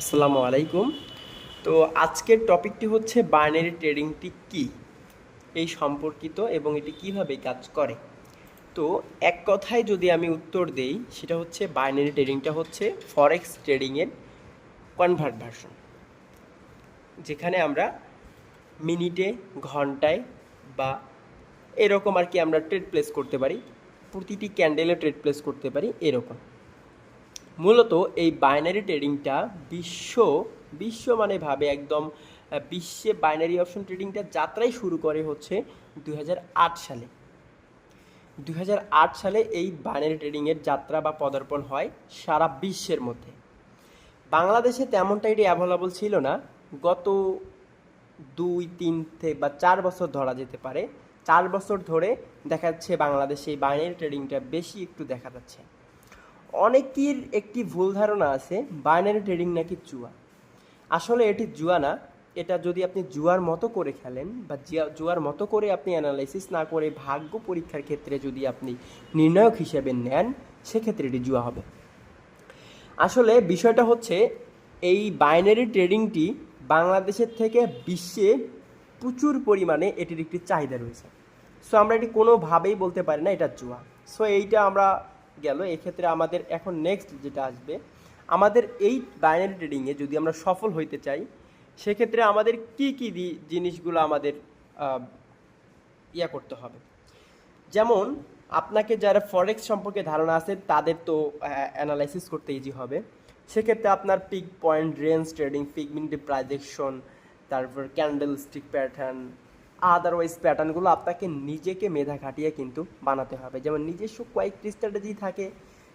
আসসালামু আলাইকুম। তো আজকের টপিকটি হচ্ছে বাইনারি ট্রেডিংটি কি এই সম্পর্কিত এবং এটি কিভাবে কাজ করে। তো এক কথায় যদি আমি উত্তর দেই, সেটা হচ্ছে বাইনারি ট্রেডিংটা হচ্ছে ফরেক্স ট্রেডিংয়ের কনভার্ট ভার্সন, যেখানে আমরা মিনিটে, ঘন্টায় বা এরকম আর কি আমরা ট্রেড প্লেস করতে পারি, প্রতিটি ক্যান্ডেলে ট্রেড প্লেস করতে পারি এরকম। মূলত এই বাইনারি ট্রেডিংটা বিশ্ব মানে ভাবে একদম বিশ্বে বাইনারি অপশন ট্রেডিংটা যাত্রাই শুরু করে হচ্ছে 2008 সালে। 2008 সালে এই বাইনারি ট্রেডিংয়ের যাত্রা বা পদার্পণ হয় সারা বিশ্বের মধ্যে। বাংলাদেশে তেমনটা এটি অ্যাভেলেবল ছিল না। গত 2-3 বা 4 বছর ধরা যেতে পারে, 4 বছর ধরে দেখা যাচ্ছে বাংলাদেশে এই বাইনারি ট্রেডিংটা বেশি একটু দেখা যাচ্ছে। অনেকের একটি ভুল ধারণা আছে বাইনারি ট্রেডিং নাকি জুয়া। আসলে এটি জুয়া না। এটা যদি আপনি জুয়ার মতো করে খেলেন বা জুয়ার মতো করে আপনি অ্যানালাইসিস না করে ভাগ্য পরীক্ষার ক্ষেত্রে যদি আপনি নির্ণায়ক হিসেবে নেন, সেক্ষেত্রে এটি জুয়া হবে। আসলে বিষয়টা হচ্ছে এই বাইনারি ট্রেডিংটি বাংলাদেশের থেকে বিশ্বে প্রচুর পরিমাণে এটির একটি চাহিদা রয়েছে। সো আমরা এটি কোনোভাবেই বলতে পারি না এটা জুয়া। সো এইটা আমরা গেল। এক্ষেত্রে আমাদের এখন নেক্সট যেটা আসবে, আমাদের এই বাইনারি ট্রেডিংয়ে যদি আমরা সফল হইতে চাই, সেক্ষেত্রে আমাদের কি কি জিনিসগুলো আমাদের করতে হবে। যেমন আপনাকে যারা ফরেক্স সম্পর্কে ধারণা আছে তাদের তো অ্যানালাইসিস করতে ইজি হবে। সেক্ষেত্রে আপনার peak point, range trading, peak মিনিটে প্রাইজেকশন, তারপর ক্যান্ডেল স্টিক প্যাটার্ন, আদারওয়াইজ প্যাটার্নগুলো আপনাকে নিজেকে মেধা খাটিয়ে কিন্তু বানাতে হবে। যেমন নিজস্ব কয়েকটি স্ট্র্যাটেজি থাকে,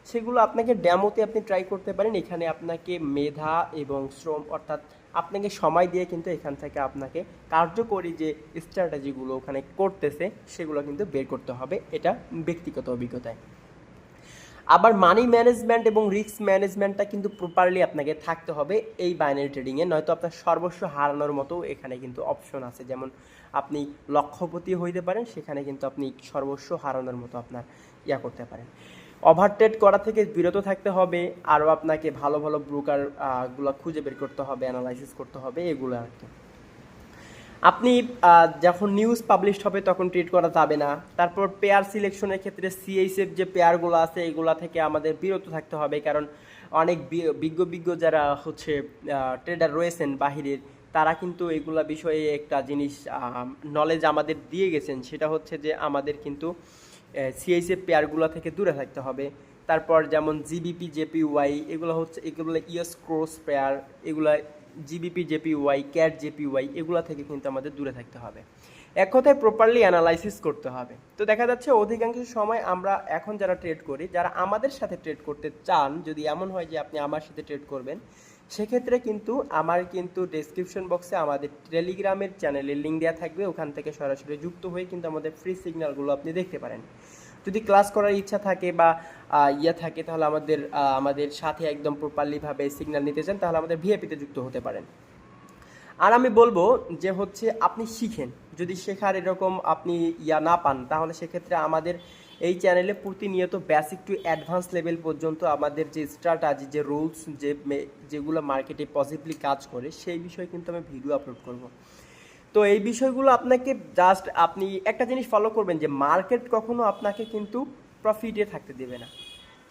সেগুলো আপনাকে ড্যামোতে আপনি ট্রাই করতে পারেন। এখানে আপনাকে মেধা এবং শ্রম, অর্থাৎ আপনাকে সময় দিয়ে কিন্তু এখান থেকে আপনাকে কার্যকরী যে স্ট্র্যাটেজিগুলো ওখানে করতেছে সেগুলো কিন্তু বের করতে হবে, এটা ব্যক্তিগত অভিজ্ঞতায়। আবার মানি ম্যানেজমেন্ট এবং রিস্ক ম্যানেজমেন্টটা কিন্তু প্রপারলি আপনাকে থাকতে হবে এই বাইনারি ট্রেডিংয়ে, নয়তো আপনার সর্বস্ব হারানোর মতো এখানে কিন্তু অপশন আছে। যেমন আপনি লক্ষপতি হইতে পারেন, সেখানে কিন্তু আপনি সর্বস্ব হারানোর মতো আপনার করতে পারেন। ওভার ট্রেড করা থেকে বিরত থাকতে হবে, আরও আপনাকে ভালো ভালো ব্রোকার গুলো খুঁজে বের করতে হবে, অ্যানালাইসিস করতে হবে, এগুলো আর কি। আপনি যখন নিউজ পাবলিশ হবে তখন ট্রেড করা যাবে না। তারপর পেয়ার সিলেকশনের ক্ষেত্রে সিএইচএফ যে পেয়ারগুলো আছে এগুলা থেকে আমাদের বিরত থাকতে হবে, কারণ অনেক বিজ্ঞ যারা হচ্ছে ট্রেডার রয়েছেন বাহিরের, তারা কিন্তু এগুলা বিষয়ে একটা জিনিস নলেজ আমাদের দিয়ে গেছেন, সেটা হচ্ছে যে আমাদের কিন্তু সিএইচএফ পেয়ারগুলো থেকে দূরে থাকতে হবে। তারপর যেমন জিবিপি জেপিওয়াই, এগুলো ইউএস ক্রস পেয়ার, এগুলা জিবিপি জেপিওয়াই, ক্যাট জেপিওয়াই, এগুলো থেকে কিন্তু আমাদের দূরে থাকতে হবে। এক কথায় প্রপারলি অ্যানালাইসিস করতে হবে। তো দেখা যাচ্ছে অধিকাংশ সময় আমরা এখন যারা ট্রেড করি, যারা আমাদের সাথে ট্রেড করতে চান, যদি এমন হয় যে আপনি আমার সাথে ট্রেড করবেন, সেক্ষেত্রে কিন্তু আমার কিন্তু ডেসক্রিপশন বক্সে আমাদের টেলিগ্রামের চ্যানেলের লিঙ্ক দেওয়া থাকবে, ওখান থেকে সরাসরি যুক্ত হয়ে কিন্তু আমাদের ফ্রি সিগন্যালগুলো আপনি দেখতে পারেন। যদি ক্লাস করার ইচ্ছা থাকে বা থাকে, তাহলে আমাদের সাথে একদম প্রপারলিভাবে সিগন্যাল নিতে চান, তাহলে আমাদের ভিআইপিতে যুক্ত হতে পারেন। আর আমি বলবো যে হচ্ছে আপনি শিখেন, যদি শেখার এরকম আপনি না পান, তাহলে সেক্ষেত্রে আমাদের এই চ্যানেলে প্রতিনিয়ত বেসিক টু অ্যাডভান্স লেভেল পর্যন্ত আমাদের যে স্ট্র্যাটেজি, যে রুলস, যেগুলো মার্কেটে পজিটিভলি কাজ করে, সেই বিষয়ে কিন্তু আমি ভিডিও আপলোড করব। তো এই বিষয়গুলো আপনাকে জাস্ট আপনি একটা জিনিস ফলো করবেন, যে মার্কেট কখনো আপনাকে কিন্তু প্রফিটে থাকতে দেবে না।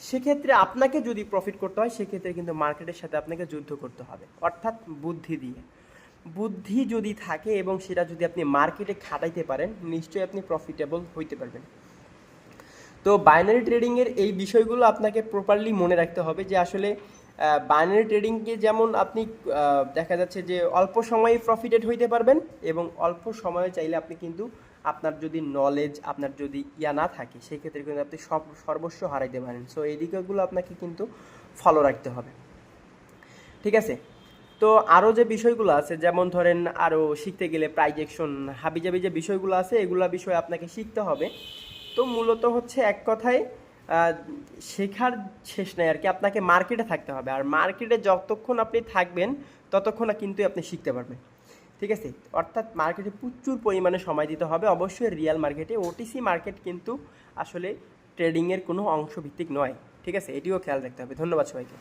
সেক্ষেত্রে আপনাকে যদি প্রফিট করতে হয়, সেক্ষেত্রে কিন্তু মার্কেটের সাথে আপনাকে যুদ্ধ করতে হবে, অর্থাৎ বুদ্ধি দিয়ে। বুদ্ধি যদি থাকে এবং সেটা যদি আপনি মার্কেটে খাটাইতে পারেন, নিশ্চয়ই আপনি প্রফিটেবল হইতে পারবেন। তো বাইনারি ট্রেডিংয়ের এই বিষয়গুলো আপনাকে প্রপারলি মনে রাখতে হবে, যে আসলে বাইনারি ট্রেডিংকে যেমন আপনি দেখা যাচ্ছে যে অল্প সময়ে প্রফিটেড হইতে পারবেন, এবং অল্প সময়ে চাইলে আপনি কিন্তু আপনার যদি নলেজ, আপনার যদি না থাকে, সেক্ষেত্রে কিন্তু আপনি সর্বস্ব হারাইতে পারেন। সো এই দিকগুলো আপনাকে কিন্তু ফলো রাখতে হবে, ঠিক আছে? তো আরও যে বিষয়গুলো আছে, যেমন ধরেন আরও শিখতে গেলে প্রাইজেকশন, হাবিজাবি যে বিষয়গুলো আছে, এগুলা বিষয় আপনাকে শিখতে হবে। তো মূলত হচ্ছে এক কথায় শেখার শেষ নাই আর কি, আপনাকে মার্কেটে থাকতে হবে। আর মার্কেটে যতক্ষণ আপনি থাকবেন ততক্ষণ কিন্তু আপনি শিখতে পারবেন, ঠিক আছে? অর্থাৎ মার্কেটে প্রচুর পরিমাণে সময় দিতে হবে। অবশ্যই রিয়েল মার্কেটে, ওটিসি মার্কেট কিন্তু আসলে ট্রেডিংয়ের কোনো অংশভিত্তিক নয়, ঠিক আছে? এটিও খেয়াল রাখতে হবে। ধন্যবাদ সবাইকে।